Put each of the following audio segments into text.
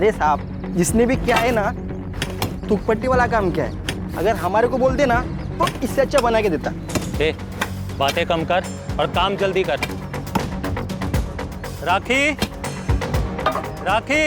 अरे साहब, जिसने भी क्या है ना, तुकपट्टी वाला काम क्या है, अगर हमारे को बोल देना तो इससे अच्छा बना के देता। ए, बातें कम कर और काम जल्दी कर। राखी, राखी,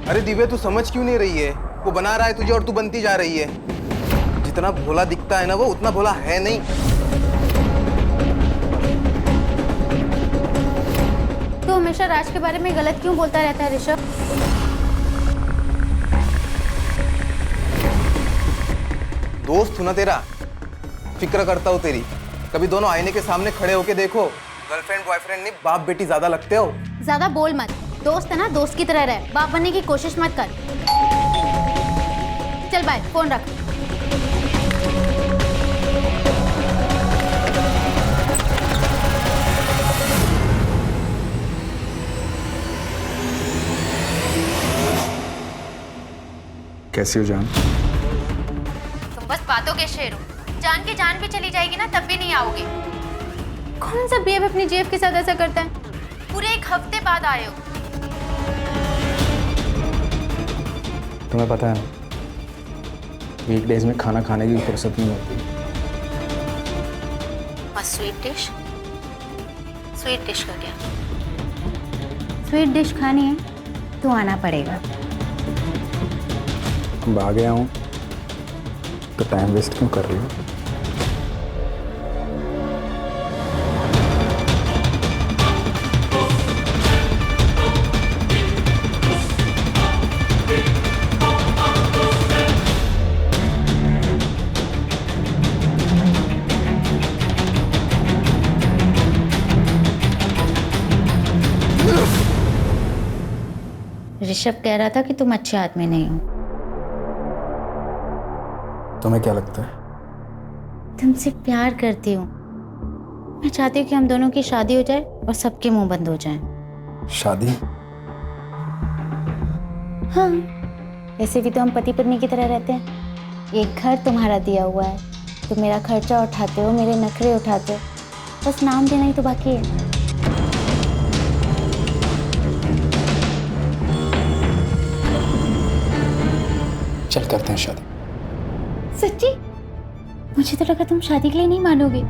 अरे दिव्या, तू समझ क्यों नहीं रही है? वो बना रहा है तुझे और तू बनती जा रही है। जितना भोला दिखता है ना वो उतना भोला है नहीं। तो हमेशा राज के बारे में गलत क्यों बोलता रहता है ऋषभ? दोस्त हूं ना तेरा, फिक्र करता हूँ तेरी। कभी दोनों आईने के सामने खड़े होके देखो। गर्लफ्रेंड बॉयफ्रेंड नहीं, बाप बेटी ज्यादा लगते हो। ज्यादा बोल मत। दोस्त है ना, दोस्त की तरह रहे, बाप बनने की कोशिश मत कर। चल बाय, फोन रख। कैसी हो जान? तुम बस बातों के शेर हो। जान की जान भी चली जाएगी ना तब भी नहीं आओगे। कौन सा बेब अपनी जेब के साथ ऐसा करता है? पूरे 1 हफ्ते बाद आए हो। तुम्हें पता है ना, वीकडेज में खाना खाने की फुर्सत नहीं होती। और स्वीट डिश? स्वीट डिश का क्या? स्वीट डिश खानी है तो आना पड़ेगा। अब आ गया हूँ तो टाइम वेस्ट क्यों कर रही हो? ऋषभ कह रहा था कि तुम अच्छे आदमी नहीं हो। तुम्हें क्या लगता है? तुमसे प्यार करती हूँ। मैं चाहती हूँ कि हम दोनों की शादी हो जाए और सबके मुंह बंद हो जाएं। शादी? हाँ, ऐसे भी तो हम पति पत्नी की तरह रहते हैं। एक घर तुम्हारा दिया हुआ है, तुम मेरा खर्चा उठाते हो, मेरे नखरे उठाते हो, बस नाम देना ही तो बाकी है। चल करते हैं शादी। सच्ची? मुझे तो लगा तुम शादी के लिए नहीं मानोगे।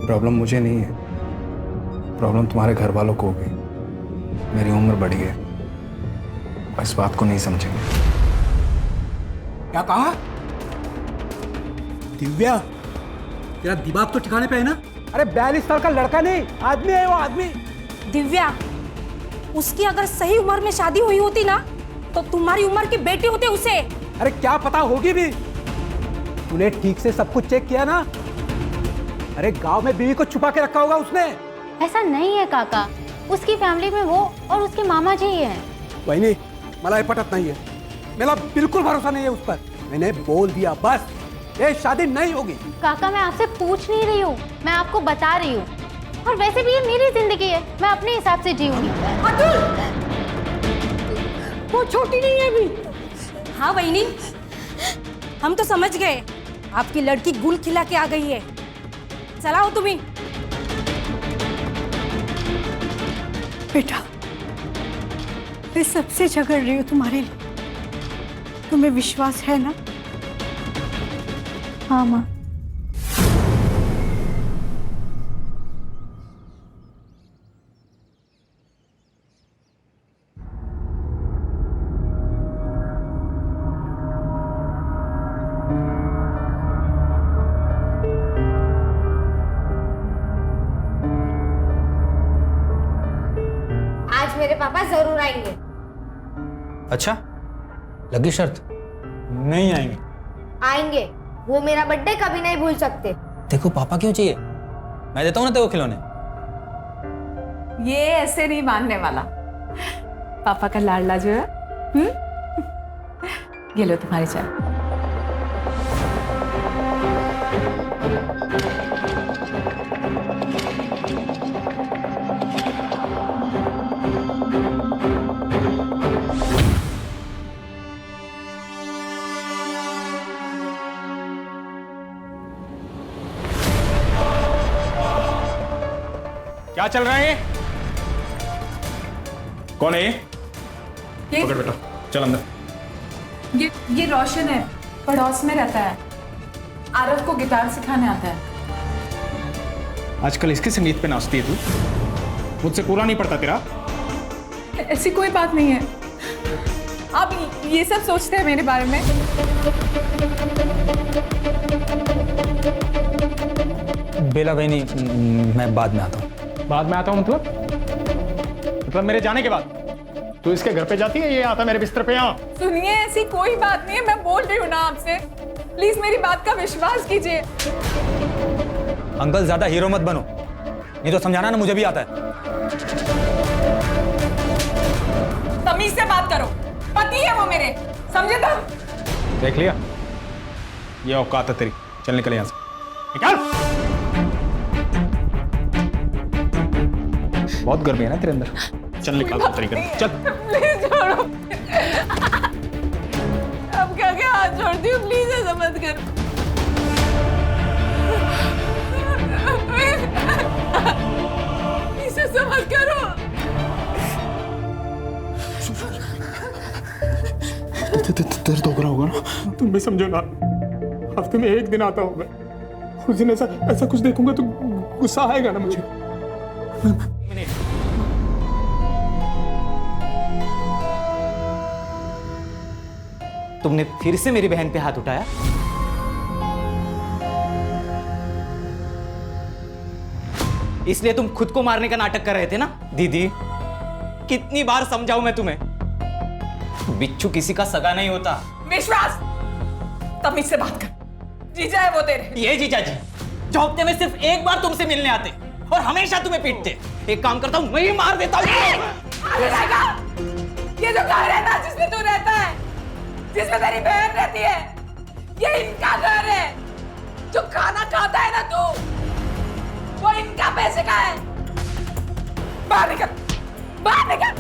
प्रॉब्लम मुझे नहीं है, प्रॉब्लम तुम्हारे घर वालों को होगी। मेरी उम्र बढ़ी है, और इस बात को नहीं समझेंगे। क्या कहा? दिव्या, तेरा दिमाग तो ठिकाने पे है ना? अरे 42 साल का लड़का नहीं, आदमी है वो, आदमी। दिव्या, उसकी अगर सही उम्र में शादी हुई होती ना तो तुम्हारी उम्र की बेटी होते उसे। अरे क्या पता होगी भी। तूने ठीक से सब कुछ चेक किया ना? अरे गांव में बीवी को छुपा के रखा होगा उसने। ऐसा नहीं है काका, उसकी फैमिली में वो और उसके मामा जी ही हैं। वही मला हे पटत नहीं है, मेरा बिल्कुल भरोसा नहीं है उस पर। मैंने बोल दिया बस, ये शादी नहीं होगी। काका मैं आपसे पूछ नहीं रही हूँ, मैं आपको बता रही हूँ। और वैसे भी ये मेरी जिंदगी है, मैं अपने हिसाब से जीऊंगी। अतुल, वो छोटी नहीं है अभी। हाँ बहनी, हम तो समझ गए आपकी लड़की गुल खिला के आ गई है। चलाओ तुम्हें। बेटा, मैं सबसे झगड़ रही हूँ तुम्हारे लिए, तुम्हें विश्वास है ना? हाँ माँ। आज मेरे पापा जरूर आएंगे। अच्छा, लगी शर्त? नहीं आएंगे। आएंगे, वो मेरा बर्थडे कभी नहीं भूल सकते। देखो पापा क्यों चाहिए, मैं देता हूँ ना तेरे को खिलौने। ये ऐसे नहीं मानने वाला। पापा का लाडला जो है। ये लो तुम्हारी चाय। क्या चल रहा है? कौन है ये? ये पकड़ बेटा, चल अंदर। ये रोशन है, पड़ोस में रहता है। आरव को गिटार सिखाने आता है। आजकल इसके संगीत पे नाचती है तू? मुझसे पूरा नहीं पड़ता तेरा? ऐसी कोई बात नहीं है। आप ये सब सोचते हैं मेरे बारे में? बेला बहनी, मैं बाद में आता हूँ। बाद में आता हूँ मतलब मेरे जाने के बाद? तू इसके घर पे जाती है, ये आता मेरे बिस्तर पे यहाँ? सुनिए, ऐसी कोई बात नहीं है, मैं बोल रही हूँ ना आपसे। प्लीज मेरी बात का विश्वास कीजिए। अंकल ज्यादा हीरो मत बनो, नहीं तो समझाना ना मुझे भी आता है। तमीज से बात करो, पति है वो मेरे, समझे तुम? देख लिया, ये औकात है तेरी। चल निकल यहाँ से, निकल। बहुत गर्मी है ना तेरे अंदर, चल निकाल तरीके से, चल। प्लीज छोड़ो। अब क्या क्या हाथ जोड़ती हूँ, प्लीज ऐसा मत करो। प्लीज ऐसा मत करो। दर्द हो रहा होगा ना, तुम भी समझो ना। हफ्ते में एक दिन आता हूँ मैं, उस दिन ऐसा कुछ देखूंगा तो गुस्सा आएगा ना मुझे। तुमने फिर से मेरी बहन पे हाथ उठाया? इसलिए तुम खुद को मारने का नाटक कर रहे थे ना? दीदी, कितनी बार समझाऊं मैं तुम्हें, बिच्छू किसी का सगा नहीं होता। विश्वास, तमीज से बात कर। जीजा है वो तेरे। ये जीजा जी जो हफ्ते में सिर्फ एक बार तुमसे मिलने आते और हमेशा तुम्हें पीटते। एक काम करता हूं, मैं ही मार देता हूं। ये जो घर है ना, जिसमें तू रहता है, जिसमें तेरी बहन रहती है, ये इनका घर है। जो खाना खाता है ना तू, वो इनका पैसे का है। बाहर निकल, बाहर निकल।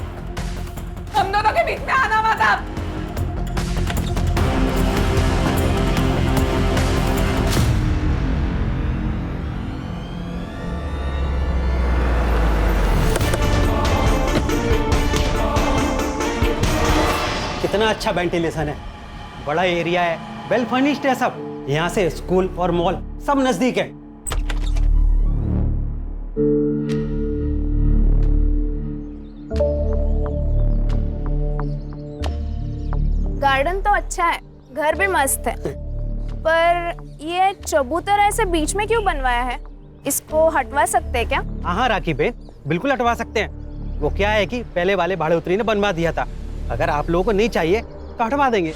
हम दोनों के बीच में आना मत अब। कितना अच्छा वेंटिलेशन है, बड़ा एरिया है, वेल फर्निश्ड है सब। यहाँ से स्कूल और मॉल सब नजदीक है। गार्डन तो अच्छा है, घर भी मस्त है, पर ये चबूतरा ऐसे बीच में क्यों बनवाया है? इसको हटवा सकते हैं क्या? हाँ राखी बहन, बिल्कुल हटवा सकते हैं। वो क्या है कि पहले वाले भाड़े उतरी ने बनवा दिया था। अगर आप लोगों को नहीं चाहिए तो हटवा देंगे।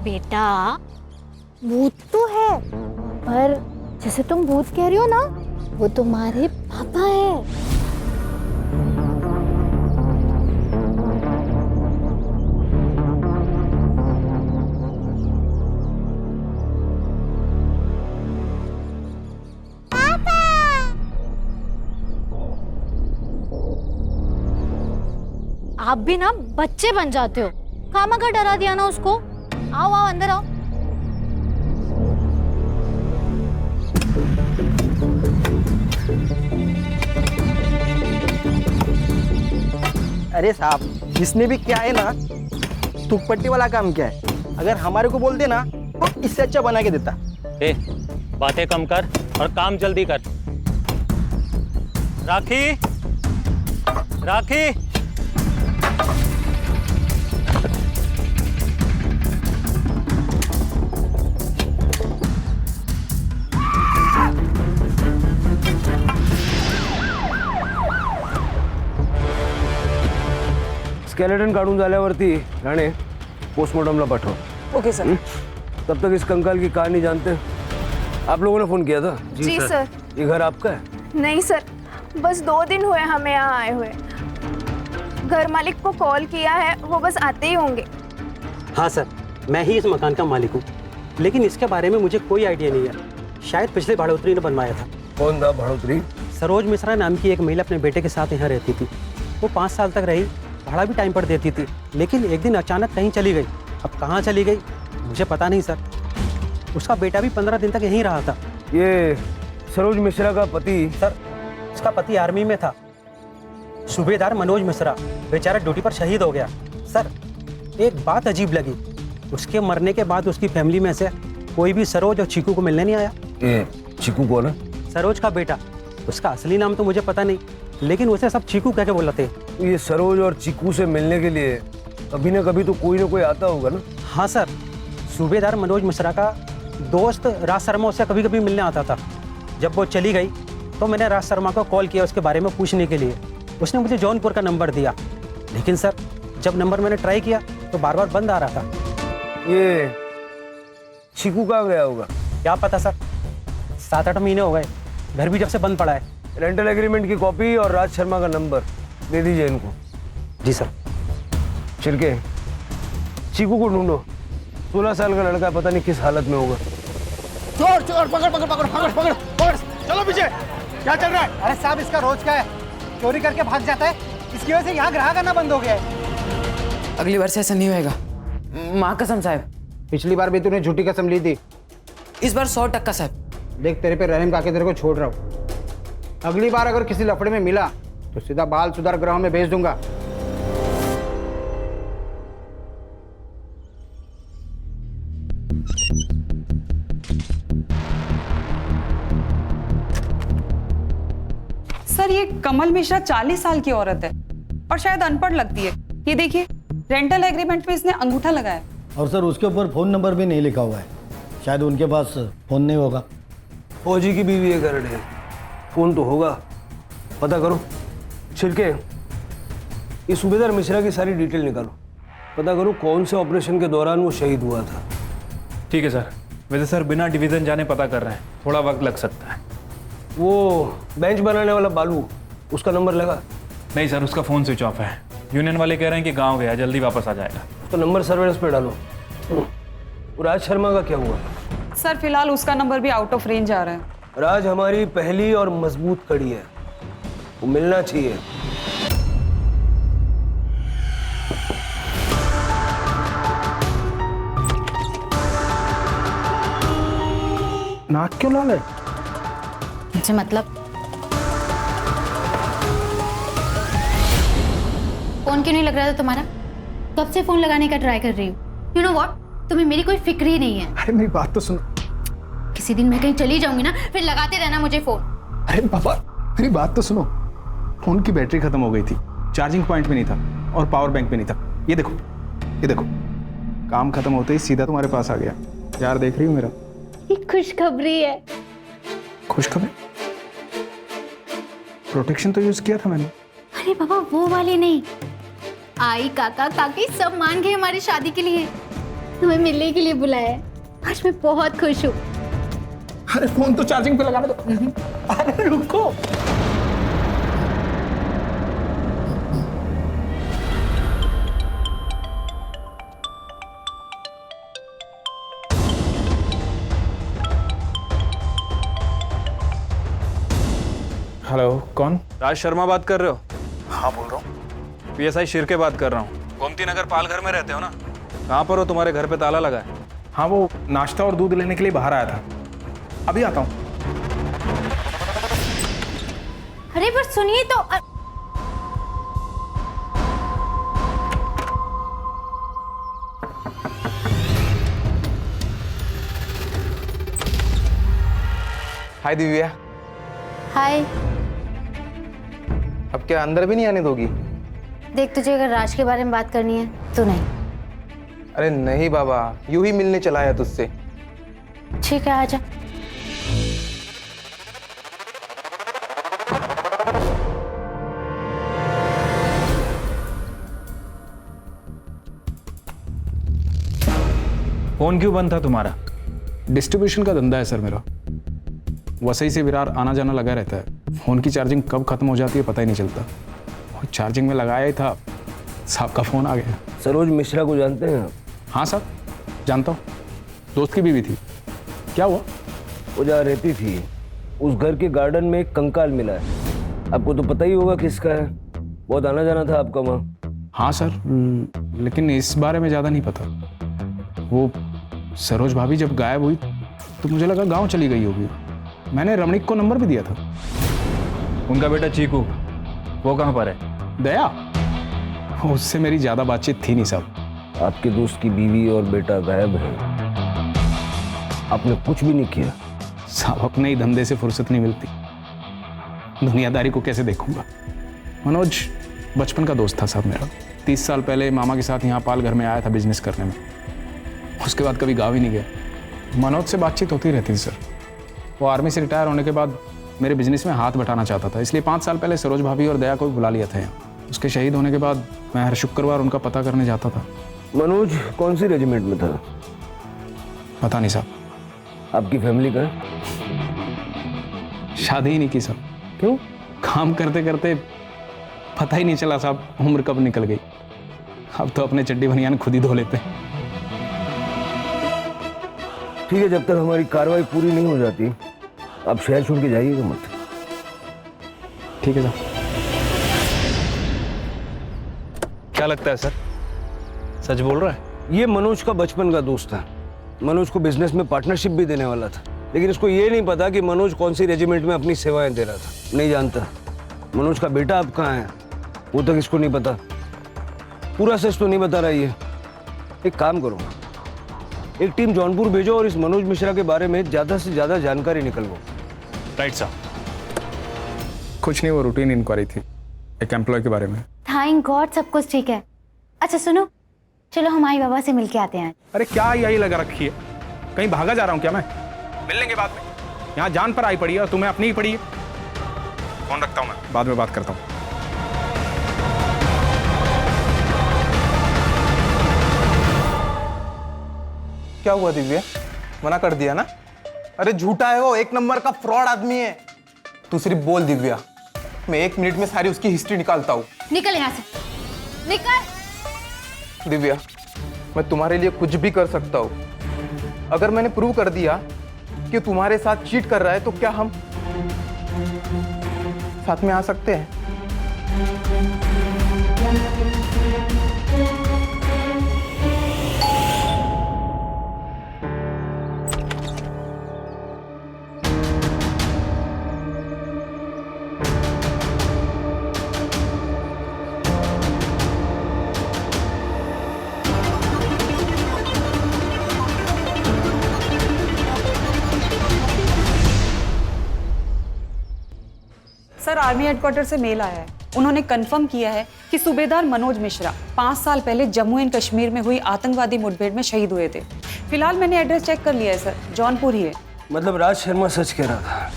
बेटा, भूत तो है, पर जैसे तुम भूत कह रही हो ना, वो तुम्हारे पापा है। आप भी ना बच्चे बन जाते हो। खामखा डरा दिया ना उसको। आओ आओ अंदर आओ। अरे साहब, जिसने भी क्या है ना, तुकपट्टी वाला काम क्या है, अगर हमारे को बोल देना तो इससे अच्छा बना के देता। ए, बातें कम कर और काम जल्दी कर। राखी, राखी, स्केलेटन काढून झाल्यावरती राणे पोस्टमार्टमला पाठव। Okay sir. तब तक इस कंकाल की कहानी जानते हैं। आप लोगों ने फोन किया था? जी सर। ये घर आपका है? नहीं सर, बस 2 दिन हुए हमें यहाँ आए हुए। घर मालिक को कॉल किया है, वो बस आते ही होंगे। हाँ सर, मैं ही इस मकान का मालिक हूँ, लेकिन इसके बारे में मुझे कोई आइडिया नहीं है। शायद पिछले भाड़ोतरी ने बनवाया था। कौन था भाड़ोतरी? सरोज मिश्रा नाम की एक महिला अपने बेटे के साथ यहाँ रहती थी। वो 5 साल तक रही, भाड़ा भी टाइम पर देती थी, लेकिन एक दिन अचानक कहीं चली गई। अब कहाँ चली गई मुझे पता नहीं सर। उसका बेटा भी 15 दिन तक यहीं रहा था। ये सरोज मिश्रा का पति? सर, उसका पति आर्मी में था, सूबेदार मनोज मिश्रा। बेचारा ड्यूटी पर शहीद हो गया। सर, एक बात अजीब लगी, उसके मरने के बाद उसकी फैमिली में से कोई भी सरोज और चीकू को मिलने नहीं आया। ये चीकू कौन है? सरोज का बेटा। उसका असली नाम तो मुझे पता नहीं, लेकिन उसे सब चीकू कह के बुलाते हैं। ये सरोज और चीकू से मिलने के लिए कभी ना कभी तो कोई ना कोई आता होगा ना? हाँ सर, सूबेदार मनोज मिश्रा का दोस्त राज शर्मा उससे कभी कभी मिलने आता था। जब वो चली गई तो मैंने राज शर्मा को कॉल किया उसके बारे में पूछने के लिए। उसने मुझे जौनपुर का नंबर दिया, लेकिन सर जब नंबर मैंने ट्राई किया तो बार बार बंद आ रहा था। ये चीकू कहाँ गया होगा? क्या पता सर, 7-8 महीने हो गए, घर भी जब से बंद पड़ा है। रेंटल एग्रीमेंट की कॉपी और राज शर्मा का नंबर दे दीजिए इनको। जी सर। छिड़के, चीकू को ढूंढो। 16 साल का लड़का, पता नहीं किस हालत में होगा। चोर चोर, पकड़ पकड़ पकड़ पकड़ पकड़ पकड़, चलो पीछे। क्या चल रहा है? अरे साहब, इसका रोज का है, चोरी करके भाग जाता है, इसकी वजह से यहाँ ग्राहक आना बंद हो गया है। अगली बार से ऐसा नहीं होएगा, माँ कसम साहब। पिछली बार भी तूने झूठी कसम ली थी। इस बार 100% साहब। देख, तेरे पे रहम काके तेरे को छोड़ रहा हूँ। अगली बार अगर किसी लफड़े में मिला तो सीधा बाल सुधार गृह में भेज दूंगा। सर, ये कमल मिश्रा 40 साल की औरत है और शायद अनपढ़ लगती है। ये देखिए, रेंटल एग्रीमेंट में इसने अंगूठा लगाया। और सर, उसके ऊपर फोन नंबर भी नहीं लिखा हुआ है। शायद उनके पास फोन नहीं होगा। फौजी की बीवी है करड़े, फोन तो होगा, पता करो। छिड़के, ये सूबेदार मिश्रा की सारी डिटेल निकालो, पता करो कौन से ऑपरेशन के दौरान वो शहीद हुआ था। ठीक है सर। वैसे सर बिना डिवीजन जाने पता कर रहे हैं, थोड़ा वक्त लग सकता है। वो बेंच बनाने वाला बालू, उसका नंबर लगा? नहीं सर, उसका फ़ोन स्विच ऑफ है। यूनियन वाले कह रहे हैं कि गांव गया, जल्दी वापस आ जाएगा। उसका नंबर सर्वेलेंस पे डालो। राज शर्मा का क्या हुआ? सर, फिलहाल उसका नंबर भी आउट ऑफ रेंज आ रहा है। राज हमारी पहली और मजबूत कड़ी है, वो मिलना चाहिए। नाक क्यों लाल है? मुझे मतलब फोन क्यों नहीं लग रहा था तुम्हारा? कब से फोन लगाने का ट्राई कर रही हूँ। यू नो व्हाट, तुम्हें मेरी कोई फिक्र ही नहीं है। अरे मेरी बात तो सुनो। किसी दिन मैं कहीं चली जाऊंगी ना, फिर लगाते रहना मुझे फोन। अरे पापा, मेरी बात तो सुनो। फोन की बैटरी खत्म हो गई थी, चार्जिंग पॉइंट भी नहीं था और पावर बैंक भी नहीं था। ये देखो, ये देखो, काम खत्म होते ही सीधा तुम्हारे पास आ गया। यार देख रही हो मेरा? ये खुशखबरी है। खुशखबरी? प्रोटेक्शन तो यूज किया था मैंने। अरे बाबा, वो वाली नहीं। आई, काका काकी सब मान गए हमारी शादी के लिए। तुम्हें मिलने के लिए बुलाया है। आज मैं बहुत खुश हूँ। अरे फोन तो चार्जिंग पे लगाने दो। अरे रुको। हेलो, कौन? राज शर्मा बात कर रहे हो? हाँ बोल रहा हूँ। PSI शिरके बात कर रहा हूँ। गोमती नगर पालघर में रहते हो ना? कहाँ पर हो? तुम्हारे घर पे ताला लगा है। हाँ, वो नाश्ता और दूध लेने के लिए बाहर आया था, अभी आता हूँ। अरे पर सुनिए तो। हाय दिव्या। हाय। अब क्या अंदर भी नहीं आने दोगी? देख, तुझे अगर राज के बारे में बात करनी है तो नहीं। अरे नहीं बाबा, यूं ही मिलने चला आया तुझसे। ठीक है, आजा। फोन क्यों बंद था तुम्हारा? डिस्ट्रीब्यूशन का धंधा है सर मेरा। वसई से विरार आना जाना लगा रहता है। फोन की चार्जिंग कब खत्म हो जाती है पता ही नहीं चलता। और चार्जिंग में लगाया ही था, साहब का फोन आ गया। सरोज मिश्रा को जानते हैं आप? हाँ सर, जानता हूँ। दोस्त की बीवी थी। क्या हुआ? वो जहाँ रहती थी उस घर के गार्डन में एक कंकाल मिला है। आपको तो पता ही होगा किसका है। बहुत आना जाना था आपका वहाँ। हाँ सर, लेकिन इस बारे में ज़्यादा नहीं पता। वो सरोज भाभी जब गायब हुई तो मुझे लगा गांव चली गई होगी। मैंने रमणीक को नंबर भी दिया था। उनका बेटा चीकू, वो कहाँ पर है? दया, उससे मेरी ज़्यादा बातचीत थी नहीं साहब। आपके दोस्त की बीवी और बेटा गायब है, आपने कुछ भी नहीं किया? साहब, अपने ही धंधे से फुर्सत नहीं मिलती, दुनियादारी को कैसे देखूंगा। मनोज बचपन का दोस्त था साहब मेरा। 30 साल पहले मामा के साथ यहाँ पाल घर में आया था बिजनेस करने में। उसके बाद कभी गाँव ही नहीं गया। मनोज से बातचीत होती रहती थी सर। वो आर्मी से रिटायर होने के बाद मेरे बिजनेस में हाथ बटाना चाहता था, इसलिए 5 साल पहले सरोज भाभी और दया को भी बुला लिया था यहाँ। उसके शहीद होने के बाद मैं हर शुक्रवार उनका पता करने जाता था। मनोज कौन सी रेजिमेंट में था? पता नहीं साहब। आपकी फैमिली का? शादी ही नहीं की साहब। क्यों? काम करते करते पता ही नहीं चला साहब, उम्र कब निकल गई। अब तो अपने चड्डी बनियान खुद ही धो लेते हैं। ठीक है, जब तक हमारी कार्रवाई पूरी नहीं हो जाती आप शहर छोड़ के जाइएगा मत। ठीक है सर। क्या लगता है सर, सच बोल रहा है? ये मनोज का बचपन का दोस्त था। मनोज को बिजनेस में पार्टनरशिप भी देने वाला था, लेकिन इसको ये नहीं पता कि मनोज कौन सी रेजिमेंट में अपनी सेवाएं दे रहा था। नहीं जानता। मनोज का बेटा अब कहाँ है वो तक इसको नहीं पता। पूरा सच तो नहीं बता रहा ये। एक काम करो, एक टीम जौनपुर भेजो और इस मनोज मिश्रा के बारे में ज्यादा से ज्यादा जानकारी निकलवाओ। Right sir. कुछ नहीं, वो रूटीन इंक्वायरी थी एक एम्प्लॉय के बारे में। थैंक गॉड सब कुछ ठीक है। अच्छा सुनो, चलो हम आई बाबा से मिल के आते हैं। अरे क्या यही लगा रखी है, कहीं भागा जा रहा हूँ क्या मैं? मिल लेंगे बाद में। यहाँ जान पर आई पड़ी है और तुम्हें अपनी ही पड़ी है। फोन रखता हूँ, मैं बाद में बात करता हूँ। क्या हुआ दिव्या? मना कर दिया ना? अरे झूठा है वो, 1 नंबर का फ्रॉड आदमी है। तू सिर्फ बोल दिव्या, मैं 1 मिनट में सारी उसकी हिस्ट्री निकालता हूँ। निकल यहाँ से, निकल। दिव्या, मैं तुम्हारे लिए कुछ भी कर सकता हूँ। अगर मैंने प्रूव कर दिया कि तुम्हारे साथ चीट कर रहा है तो क्या हम साथ में आ सकते हैं? सर, आर्मी हेडक्वार्टर से मेल आया है। उन्होंने कंफर्म किया है कि सूबेदार मनोज मिश्रा 5 साल पहले जम्मू एंड कश्मीर में हुई आतंकवादी मुठभेड़ में शहीद हुए थे। फिलहाल मैंने एड्रेस चेक कर लिया है सर, जौनपुर ही है। मतलब राज शर्मा सच कह रहा था।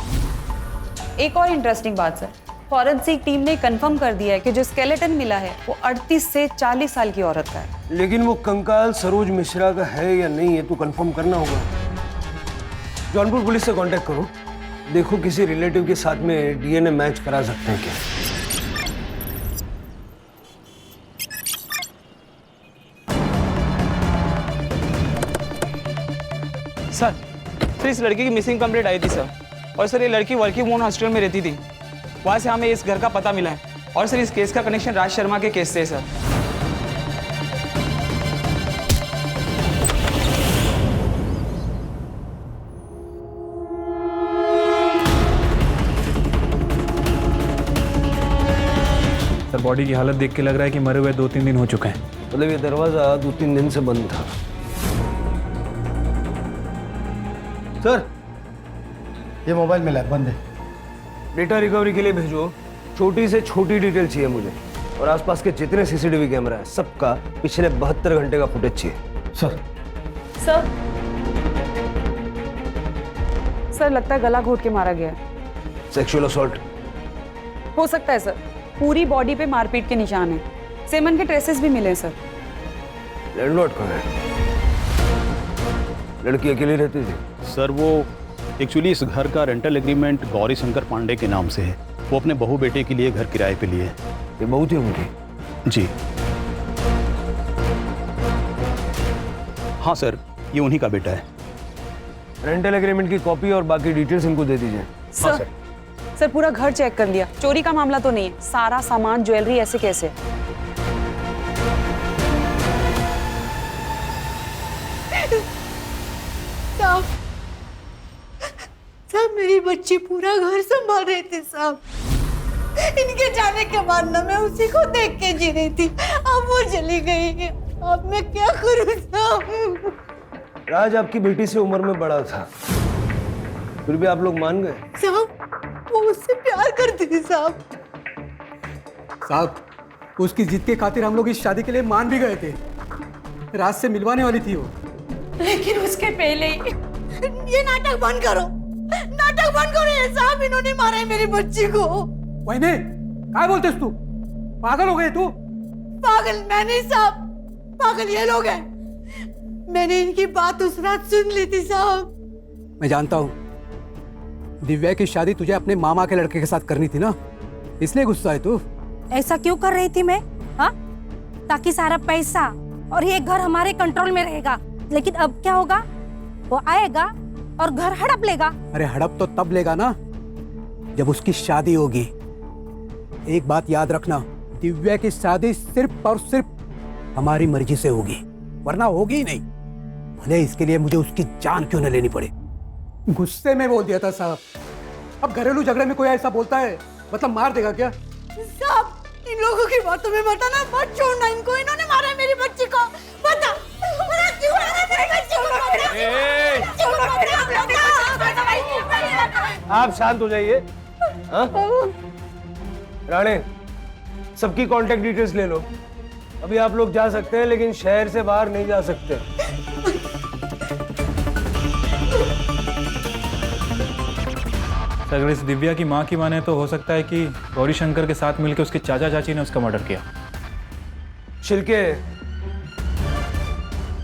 एक और इंटरेस्टिंग बात सर, फॉरेंसिक टीम ने कंफर्म कर दिया है कि जो स्केलेटन मिला है वो 38 से 40 साल की औरत का है। लेकिन वो कंकाल सरोज मिश्रा का है या नहीं ये तो कंफर्म करना होगा। जौनपुर पुलिस से कांटेक्ट करो, देखो किसी रिलेटिव के साथ में डीएनए मैच करा सकते हैं क्या। सर, इस लड़की की मिसिंग कंप्लेंट आई थी सर। और सर ये लड़की वर्किंग वुमेन हॉस्टल में रहती थी। वहाँ से हमें इस घर का पता मिला है। और सर इस केस का कनेक्शन राज शर्मा के केस से है सर। सर बॉडी की हालत देख के लग रहा है कि मरे हुए 2-3 दिन हो चुके हैं। मतलब ये दरवाजा 2-3 दिन से बंद था। सर, ये मोबाइल मिला है, बंद है। डेटा रिकवरी के लिए भेजो, छोटी से छोटी डिटेल चाहिए मुझे, और आसपास के जितने सीसीटीवी कैमरा है सबका पिछले 72 घंटे का फुटेज चाहिए। सर। सर सर लगता है गला घोट के मारा गया है। सेक्सुअल असॉल्ट हो सकता है सर, पूरी बॉडी पे मारपीट के निशान हैं। सेमन के ट्रेसेस भी मिले हैं सर। लैंडलॉर्ड कहाँ है? लड़की अकेली रहती थी? सर वो एक्चुअली इस घर का रेंटल एग्रीमेंट गौरी शंकर पांडे के नाम से है। वो अपने बहू बेटे के लिए घर किराए पे लिए। ये बहू थी उनकी? जी हाँ सर, ये उन्हीं का बेटा है। रेंटल एग्रीमेंट की कॉपी और बाकी डिटेल्स इनको दे दीजिए। सर सर पूरा घर चेक कर लिया, चोरी का मामला तो नहीं है। सारा सामान ज्वेलरी ऐसे कैसे है? साहब साहब मेरी बच्ची पूरा घर संभाल रहे थे साहब। इनके जाने के बाद ना मैं उसी को देख के जी रही थी, अब वो चली गई। अब मैं क्या करूं साहब? राज आपकी बेटी से उम्र में बड़ा था, फिर भी आप लोग मान गए? साहब वो उससे प्यार करती थी साहब। साहब उसकी जिद के खातिर हम लोग इस शादी के लिए मान भी गए थे। रात से मिलवाने वाली थी वो। लेकिन उसके पहले ही ये नाटक बंद करो, नाटक बंद करो। ये साहब इन्होंने मारा है मेरी बच्ची को। वहीने क्या बोलते तू? पागल हो गए तू? पागल मैं नहीं साहब, पागल ये लोग हैं। मैंने इनकी बात उस रात सुन ली थी साहब। मैं जानता हूँ दिव्या की शादी तुझे अपने मामा के लड़के के साथ करनी थी ना, इसलिए गुस्सा है तू। ऐसा क्यों कर रही थी मैं? हाँ, ताकि सारा पैसा और ये घर हमारे कंट्रोल में रहेगा। लेकिन अब क्या होगा? वो आएगा और घर हड़प लेगा। अरे हड़प तो तब लेगा ना जब उसकी शादी होगी। एक बात याद रखना, दिव्या की शादी सिर्फ और सिर्फ हमारी मर्जी से होगी, वरना होगी ही नहीं, भले इसके लिए मुझे उसकी जान क्यों न लेनी पड़े। गुस्से में बोल दिया था साहब। अब घरेलू झगड़े में कोई ऐसा बोलता है मतलब मार देगा क्या? साहब इन लोगों की बातों में मत आना, मत छोड़ना इनको। इन्होंने मारा है मेरी बच्ची को। बता क्यों मारा मेरी बच्ची को? आप शांत हो जाइए। हाँ? राणे, सबकी कांटेक्ट डिटेल्स ले लो। अभी आप लोग जा सकते हैं, लेकिन शहर से बाहर नहीं जा सकते। अगर इस दिव्या की माँ की माने तो हो सकता है कि गौरी शंकर के साथ मिलकर उसके चाचा चाची ने उसका मर्डर किया। छिलके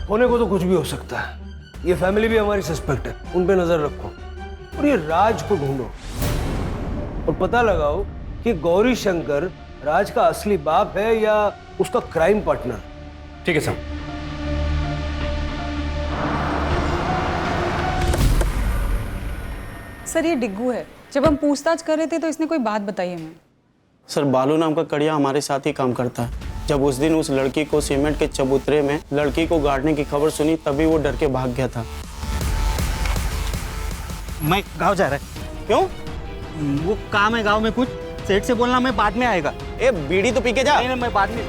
होने को तो कुछ भी हो सकता है। ये फैमिली भी हमारी सस्पेक्ट है, उन पे नजर रखो और ये राज को ढूंढो और पता लगाओ कि गौरी शंकर राज का असली बाप है या उसका क्राइम पार्टनर। ठीक है साहब। सर ये डिग्गू है। जब हम पूछताछ कर रहे थे तो इसने कोई बात बताई हमें। सर बालू नाम का कड़िया हमारे साथ ही काम करता है। जब उस दिन उस लड़की को सीमेंट के चबूतरे में लड़की को गाड़ने की खबर सुनी, तभी वो डर के भाग गया था। मैं गाँव जा रहा है। क्यों? वो काम है गाँव में कुछ, सेठ से बोलना मैं बाद में आएगा। ए बीड़ी तो पी के जा। नहीं मैं बाद में।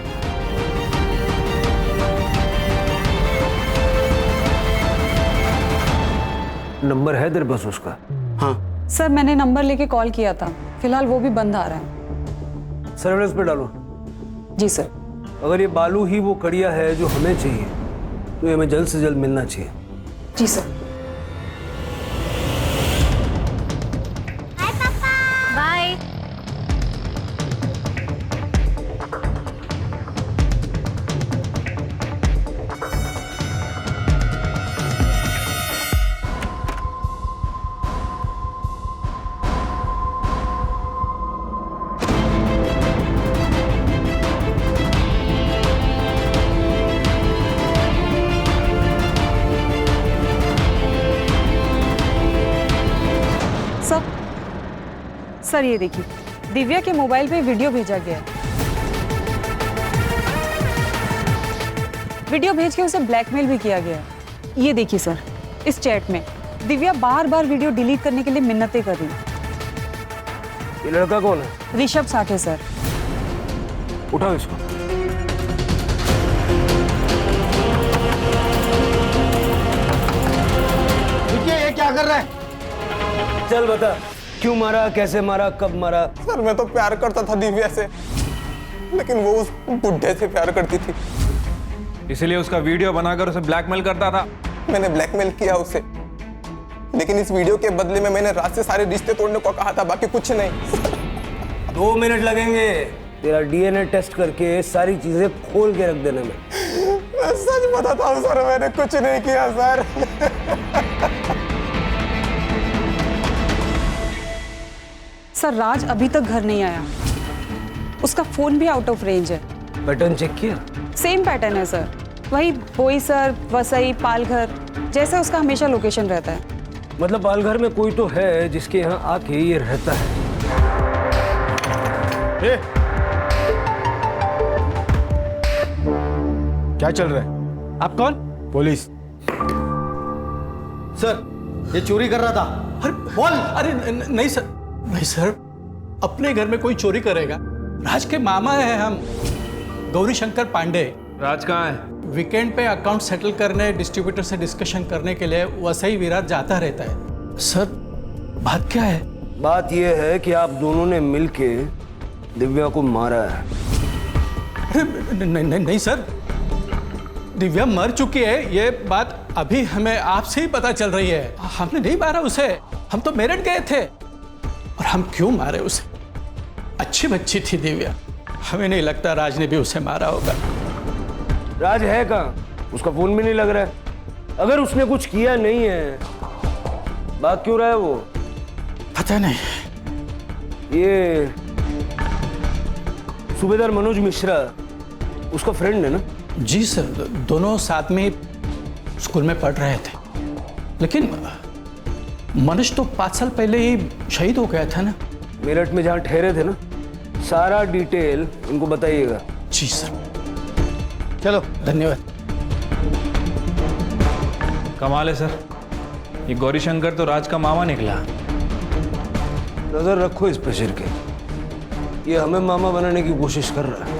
नंबर है तेरे पास उसका? हाँ सर मैंने नंबर लेके कॉल किया था, फिलहाल वो भी बंद आ रहा है। सर्वेलेंस पे डालो। जी सर। अगर ये बालू ही वो कड़िया है जो हमें चाहिए तो ये हमें जल्द से जल्द मिलना चाहिए। जी सर। बाय। सर ये देखिए, दिव्या के मोबाइल पे वीडियो भेजा गया है। वीडियो भेज के उसे ब्लैकमेल भी किया गया है। ये देखिए सर, इस चैट में दिव्या बार बार वीडियो डिलीट करने के लिए मिन्नतें कर रही है। ये लड़का कौन है? ऋषभ साठे सर। उठाओ इसको। देखिए ये क्या कर रहा है? चल बता, क्यों मारा, कैसे मारा, कब मारा? सर मैं तो प्यार करता था दिव्या से, लेकिन वो उस बुढ़े से प्यार करती थी। इसलिए उसका वीडियो बनाकर उसे ब्लैकमेल करता था। मैंने ब्लैकमेल किया उसे, लेकिन इस वीडियो के बदले में मैंने रात से सारे रिश्ते तोड़ने को कहा था, बाकी कुछ नहीं। 2 मिनट लगेंगे तेरा डीएनए टेस्ट करके सारी चीजें खोल के रख देने में। मैं सच बताता हूँ सर, मैंने कुछ नहीं किया सर। सर राज अभी तक घर नहीं आया, उसका फोन भी आउट ऑफ रेंज है। पैटर्न चेक किया? सेम पैटर्न है सर, वही बोईसर, वसई, पालघर जैसा उसका हमेशा लोकेशन रहता है। मतलब पालघर में कोई तो है जिसके यहाँ आके ये रहता है। क्या चल रहा है? आप कौन? पुलिस। सर ये चोरी कर रहा था। अरे बोल। अरे नहीं सर, नहीं सर, अपने घर में कोई चोरी करेगा? राज के मामा है हम, गौरी शंकर पांडे। राज कहाँ है? वीकेंड पे अकाउंट सेटल करने, डिस्ट्रीब्यूटर से डिस्कशन करने के लिए वसई विराट जाता रहता है। सर बात क्या है? बात यह है कि आप दोनों ने मिलके दिव्या को मारा है। नहीं सर, दिव्या मर चुकी है, ये बात अभी हमें आपसे ही पता चल रही है। हमने नहीं मारा उसे, हम तो मेरठ गए थे। और हम क्यों मारे उसे? अच्छी बच्ची थी दिव्या, हमें नहीं लगता राज ने भी उसे मारा होगा। राज है कहाँ? उसका फोन भी नहीं लग रहा है। अगर उसने कुछ किया नहीं है, बात क्यों रहा है वो? पता नहीं। ये सूबेदार मनोज मिश्रा उसका फ्रेंड है ना? जी सर, दोनों साथ में स्कूल में पढ़ रहे थे, लेकिन मनोज तो 5 साल पहले ही शहीद हो गया था ना। मेरठ में जहाँ ठहरे थे ना, सारा डिटेल उनको बताइएगा। जी सर। चलो धन्यवाद। कमाल है सर, ये गौरी शंकर तो राज का मामा निकला। नजर रखो इस पे सिर के, ये हमें मामा बनाने की कोशिश कर रहा है।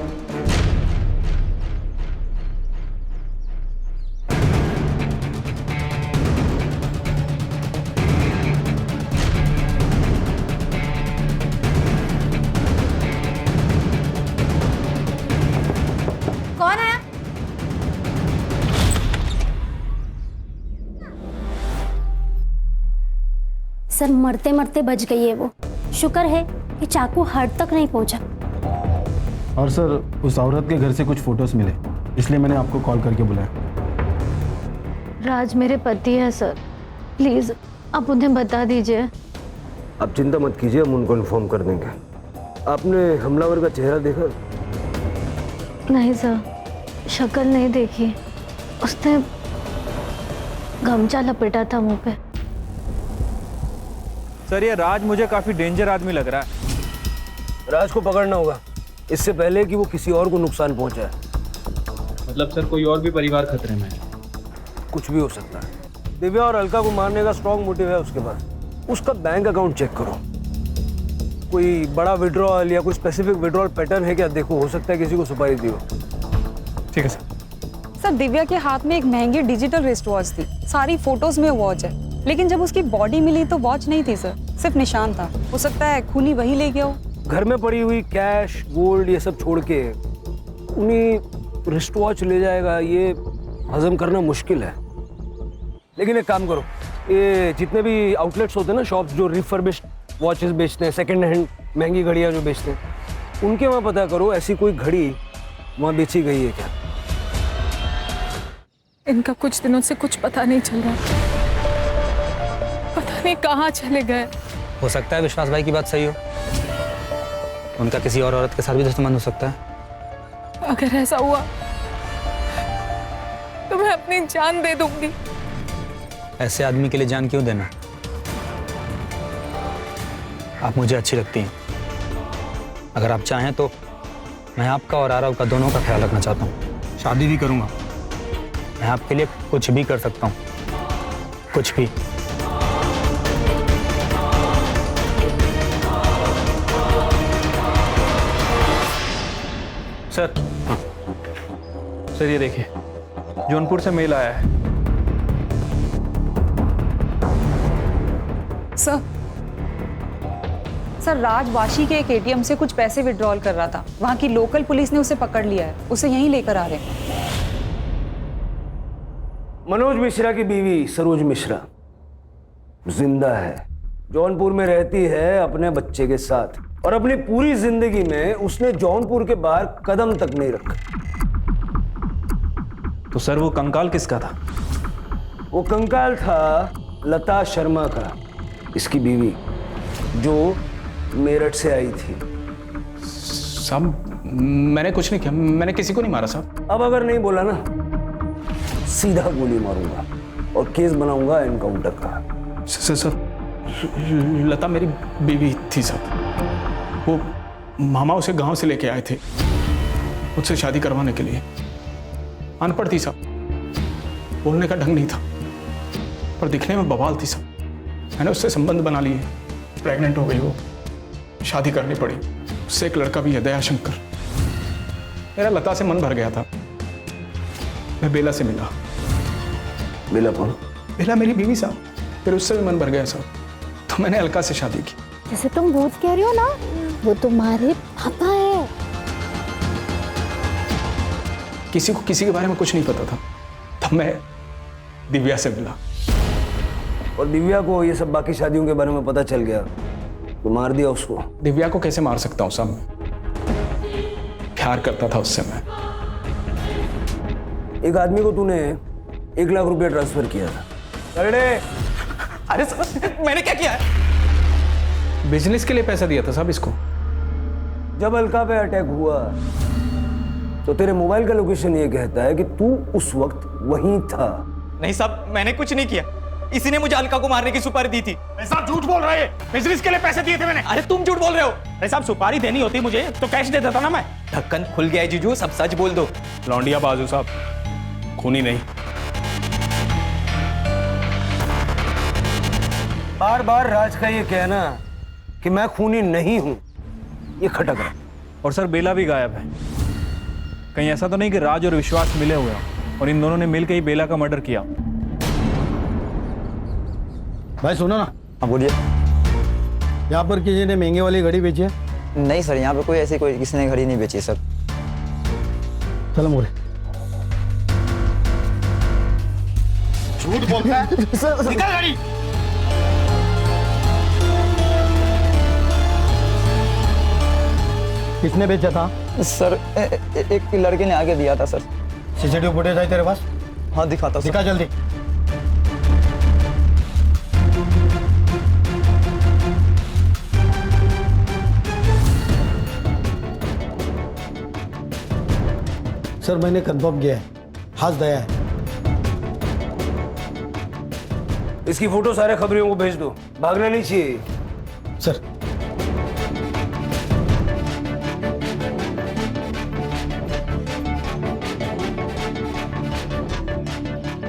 कौन आया? सर मरते मरते बच गई है वो। शुक्र है कि चाकू हार्ट तक नहीं पहुंचा। और सर उस औरत के घर से कुछ फोटोज मिले, इसलिए मैंने आपको कॉल करके बुलाया। राज मेरे पति है सर, प्लीज आप उन्हें बता दीजिए। आप चिंता मत कीजिए, हम उनको इन्फॉर्म कर देंगे। आपने हमलावर का चेहरा देखा? नहीं सर, शक्ल नहीं देखी। उसने गमछा लपेटा था मुंह पे। सर ये राज मुझे काफी डेंजर आदमी लग रहा है। राज को पकड़ना होगा इससे पहले कि वो किसी और को नुकसान पहुंचाए। मतलब सर कोई और भी परिवार खतरे में है? कुछ भी हो सकता है। दिव्या और अलका को मारने का स्ट्रॉन्ग मोटिव है उसके पास। उसका बैंक अकाउंट चेक करो, कोई बड़ा विड्रॉल या कोई स्पेसिफिक विड्रॉल पैटर्न है क्या देखो, हो सकता है किसी को सुपारी दी हो। ठीक है सर। सर दिव्या के हाथ में एक महंगी डिजिटल रिस्ट वॉच थी, सारी फोटोज में वॉच है, लेकिन जब उसकी बॉडी मिली तो वॉच नहीं थी सर, सिर्फ निशान था। हो सकता है खूनी वही ले गया हो। घर में पड़ी हुई कैश, गोल्ड ये सब छोड़ के उन्हीं रिस्ट वॉच ले जाएगा, ये हजम करना मुश्किल है। लेकिन एक काम करो, ये जितने भी आउटलेट्स होते हैं ना, शॉप्स जो रिफर्बिश्ड वॉचेस बेचते हैं, सेकंड हैंड महंगी घड़ियाँ जो बेचते हैं, उनके वहाँ पता करो ऐसी कोई घड़ी वहाँ बेची गई है क्या। इनका कुछ दिनों से कुछ पता नहीं चल रहा, पता नहीं कहाँ चले गए। हो सकता है विश्वास भाई की बात सही हो, उनका किसी और औरत के साथ भी दुश्मन हो सकता है। अगर ऐसा हुआ तो मैं अपनी जान दे दूंगी। ऐसे आदमी के लिए जान क्यों देना? आप मुझे अच्छी लगती हैं, अगर आप चाहें तो मैं आपका और आरव का दोनों का ख्याल रखना चाहता हूँ। शादी भी करूँगा। मैं आपके लिए कुछ भी कर सकता हूँ, कुछ भी। सर सर ये देखिए, जौनपुर से मेल आया है। सर सर राज वाशी के एक एटीएम से कुछ पैसे विड्रॉल कर रहा था। वहाँ की लोकल पुलिस ने उसे पकड़ लिया है, उसे यहीं लेकर आ रहे हैं। मनोज मिश्रा की बीवी सरोज मिश्रा जिंदा है, जौनपुर में रहती है अपने बच्चे के साथ, और अपनी पूरी जिंदगी में उसने जौनपुर के बाहर कदम तक नहीं रखा। तो सर वो कंकाल किसका था? वो कंकाल था लता शर्मा का, इसकी बीवी, जो मेरठ से आई थी। साहब मैंने कुछ नहीं किया, मैंने किसी को नहीं मारा साहब। अब अगर नहीं बोला ना, सीधा गोली मारूंगा और केस बनाऊंगा एनकाउंटर का। सर लता मेरी बीवी थी साहब। वो मामा उसे गांव से लेके आए थे मुझसे शादी करवाने के लिए। अनपढ़ थी साहब, बोलने का ढंग नहीं था, पर दिखने में बवाल थी साहब। मैंने उससे संबंध बना लिए, प्रेग्नेंट हो गई वो, शादी करनी पड़ी। उससे एक लड़का भी है, दयाशंकर। मेरा लता से मन भर गया था, मैं बेला से मिला। बेला कौन? बेला मेरी बीवी साहब। फिर उससे भी मन भर गया साहब, तो मैंने अलका से शादी की। जैसे तुम भूत कह रहे हो ना, वो तुम्हारे पापा है। किसी को किसी के बारे में कुछ नहीं पता था, तब मैं दिव्या से मिला। और दिव्या को ये सब बाकी शादियों के बारे में पता चल गया तो मार दिया उसको। दिव्या को कैसे मार सकता हूँ साहब, मैं प्यार करता था उससे। मैं एक आदमी को तूने 1 लाख रुपया ट्रांसफर किया था। अरे सर मैंने क्या किया है? बिजनेस के लिए पैसा दिया था साहब इसको। जब अलका पे अटैक हुआ तो तेरे मोबाइल का लोकेशन ये कहता है कि तू उस वक्त वहीं था। नहीं साहब, मैंने कुछ नहीं किया, इसी ने मुझे अलका को मारने की सुपारी दी थी। साहब झूठ बोल रहे हैं, बिजनेस के लिए पैसे दिए थे मैंने। अरे तुम झूठ बोल रहे हो। अरे साहब सुपारी देनी होती मुझे तो कैश दे देता ना मैं। ढक्कन खुल गया है जीजू, सब सच बोल दो। लौंडिया बाजू साहब, खूनी नहीं। बार बार राज का ये कहना कि मैं खूनी नहीं हूं, ये खटक रहा। और सर बेला भी गायब है। कहीं ऐसा तो नहीं कि राज और विश्वास मिले हुए हैं और इन दोनों ने मिलकर ही बेला का मर्डर किया? भाई सुनो ना। हाँ बोलिए। यहाँ पर किसी ने महंगे वाली घड़ी बेची है? नहीं सर, यहाँ पे कोई किसी ने घड़ी नहीं बेची सर। चलो मोरे। झूठ बोलता है। निकल गाड़ी। किसने बेचा था? सर एक लड़के ने आगे दिया था सर। सीसीटीवी फुटेज है तेरे पास? हाँ दिखाता हूँ। दिखा जल्दी। सर मैंने कंफर्म किया है, हाथ दया है। इसकी फोटो सारे खबरियों को भेज दो, भागना नहीं चाहिए। सर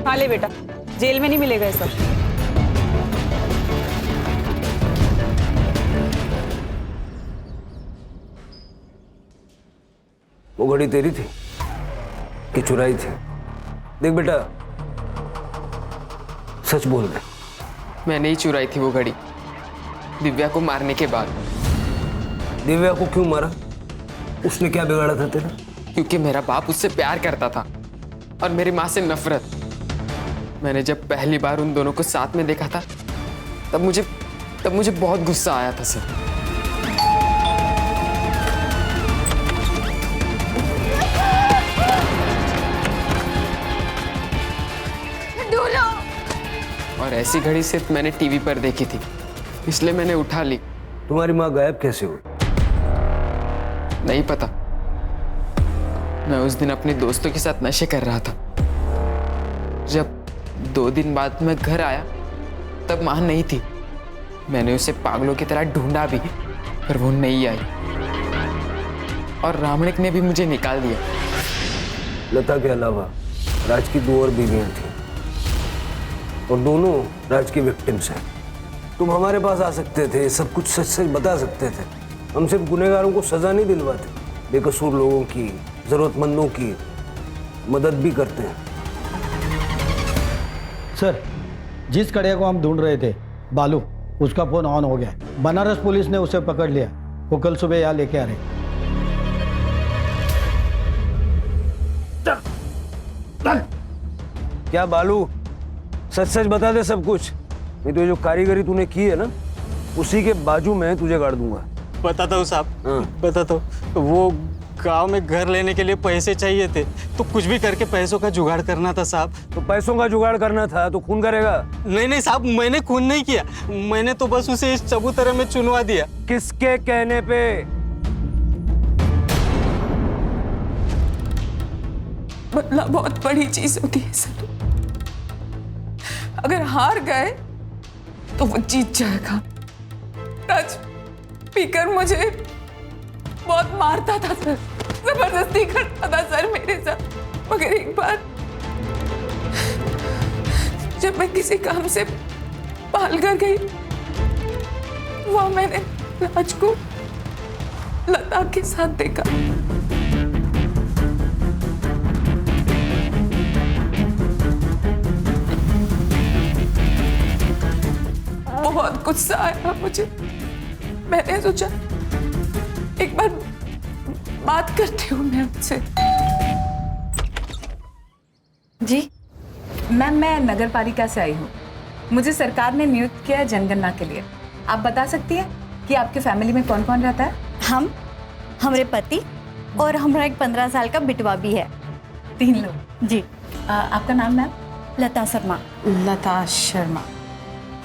हाँ ले बेटा, जेल में नहीं मिलेगा ये सब। वो घड़ी तेरी थी कि चुराई थी? देख बेटा, सच बोल दे। मैंने ही चुराई थी वो घड़ी, दिव्या को मारने के बाद। दिव्या को क्यों मारा? उसने क्या बिगाड़ा था तेरा? क्योंकि मेरा बाप उससे प्यार करता था और मेरी माँ से नफरत। मैंने जब पहली बार उन दोनों को साथ में देखा था तब मुझे बहुत गुस्सा आया था सर। और ऐसी घड़ी सिर्फ मैंने टीवी पर देखी थी, इसलिए मैंने उठा ली। तुम्हारी माँ गायब कैसे हुई? नहीं पता। मैं उस दिन अपने दोस्तों के साथ नशे कर रहा था। जब 2 दिन बाद मैं घर आया तब माँ नहीं थी। मैंने उसे पागलों की तरह ढूंढा भी, पर वो नहीं आई और रामणिक ने भी मुझे निकाल दिया। लता के अलावा राज की 2 और बीवियां थी और दोनों राज की विक्टिम्स हैं। तुम हमारे पास आ सकते थे, सब कुछ सच सच बता सकते थे। हम सिर्फ गुनहगारों को सजा नहीं दिलवाते, बेकसूर लोगों की, जरूरतमंदों की मदद भी करते हैं। सर जिस कड़िया को हम ढूंढ रहे थे, बालू, उसका फोन ऑन हो गया। बनारस पुलिस ने उसे पकड़ लिया। वो कल सुबह यहाँ लेके आ रहे। क्या बालू, सच सच बता दे सब कुछ, नहीं तो जो कारीगरी तूने की है ना, उसी के बाजू में तुझे गाड़ दूंगा। बताता हूँ साहब, बताता हूँ। वो गांव में घर लेने के लिए पैसे चाहिए थे, तो कुछ भी करके पैसों का जुगाड़ करना था साहब। तो पैसों का जुगाड़ करना था तो खून करेगा? नहीं नहीं साहब, मैंने खून नहीं किया, मैंने तो बस उसे इस चबूतरे में चुनवा दिया। किसके कहने पे? बदला बहुत बड़ी चीज होती है सर। अगर हार गए तो वो जीत जाएगा। राज पीकर मुझे बहुत मारता था सर, जबरदस्ती करता था सर मेरे साथ। मगर एक बार जब मैं किसी काम से पाल कर गई, वहां मैंने राज को लता के साथ देखा। बहुत गुस्सा आया मुझे। मैंने सोचा एक बार बात करती हूँ मैं उनसे। जी मैम, मैं नगर पालिका से आई हूँ। मुझे सरकार ने नियुक्त किया है जनगणना के लिए। आप बता सकती हैं कि आपके फैमिली में कौन कौन रहता है? हम, हमारे पति और हमारा एक 15 साल का बिटवा भी है। 3 लोग। जी। आपका नाम मैम? लता शर्मा। लता शर्मा।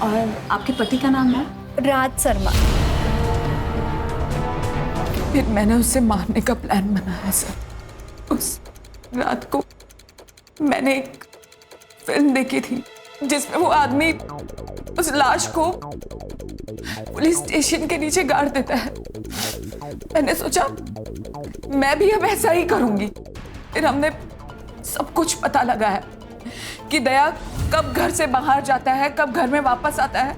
और आपके पति का नाम है? राज शर्मा। फिर मैंने उसे मारने का प्लान बनाया सर। उस रात को मैंने एक फिल्म देखी थी जिसमें वो आदमी उस लाश को पुलिस स्टेशन के नीचे गाड़ देता है। मैंने सोचा मैं भी अब ऐसा ही करूंगी। फिर हमने सब कुछ पता लगाया कि दया कब घर से बाहर जाता है, कब घर में वापस आता है।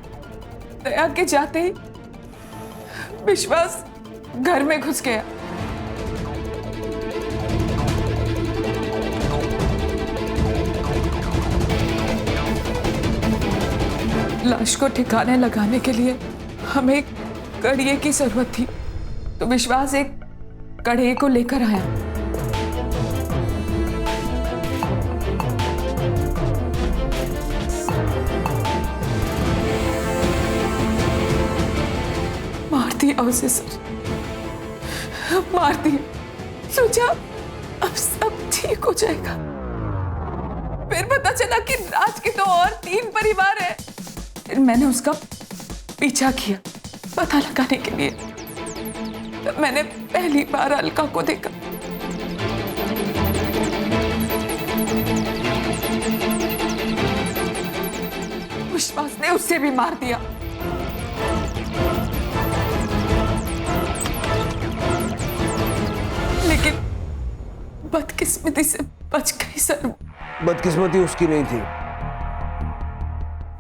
दया के जाते ही विश्वास घर में घुस गया। लाश को ठिकाने लगाने के लिए हमें एक कड़िए की जरूरत थी, तो विश्वास एक कड़िए को लेकर आया। मार दिया उसे सर, मार दिया। सोचा अब सब ठीक हो जाएगा। फिर पता चला कि राज के तो और 3 परिवार है। फिर मैंने उसका पीछा किया पता लगाने के लिए। तब मैंने पहली बार अलका को देखा। विश्वास ने उसे भी मार दिया। लेकिन बदकिस्मती से बच गई सर। बदकिस्मती उसकी नहीं थी,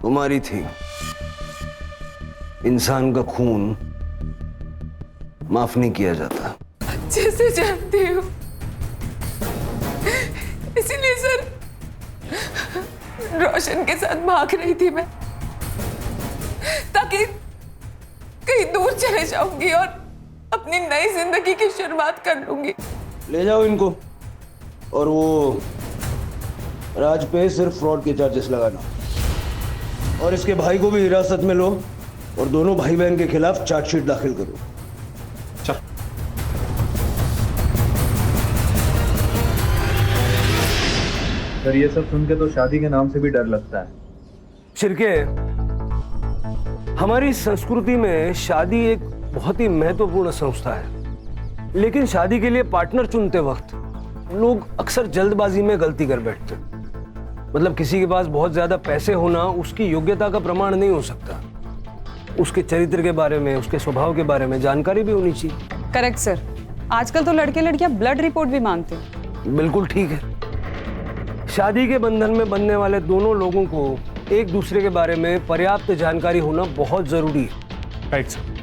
तुम्हारी थी। इंसान का खून माफ नहीं किया जाता। अच्छे से जानती हूँ, इसीलिए सर रोशन के साथ भाग रही थी मैं, ताकि कहीं दूर चले जाऊंगी और अपनी नई जिंदगी की शुरुआत कर लूंगी। ले जाओ इनको, और वो राज पे सिर्फ फ्रॉड के चार्जेस लगाना, और इसके भाई को भी हिरासत में लो और दोनों भाई बहन के खिलाफ चार्जशीट दाखिल करो। चल। सर ये सब सुन के तो शादी के नाम से भी डर लगता है। शिरके, हमारी संस्कृति में शादी एक बहुत ही महत्वपूर्ण संस्था है, लेकिन शादी के लिए पार्टनर चुनते वक्त लोग अक्सर जल्दबाजी में गलती कर बैठते हैं। मतलब किसी के पास बहुत ज्यादा पैसे होना उसकी योग्यता का प्रमाण नहीं हो सकता। उसके चरित्र के बारे में, उसके स्वभाव के बारे में जानकारी भी होनी चाहिए। Correct sir. आजकल तो लड़के लड़कियां ब्लड रिपोर्ट भी मांगते हैं। बिल्कुल ठीक है। शादी के बंधन में बंधने वाले दोनों लोगों को एक दूसरे के बारे में पर्याप्त जानकारी होना बहुत जरूरी है। Right sir.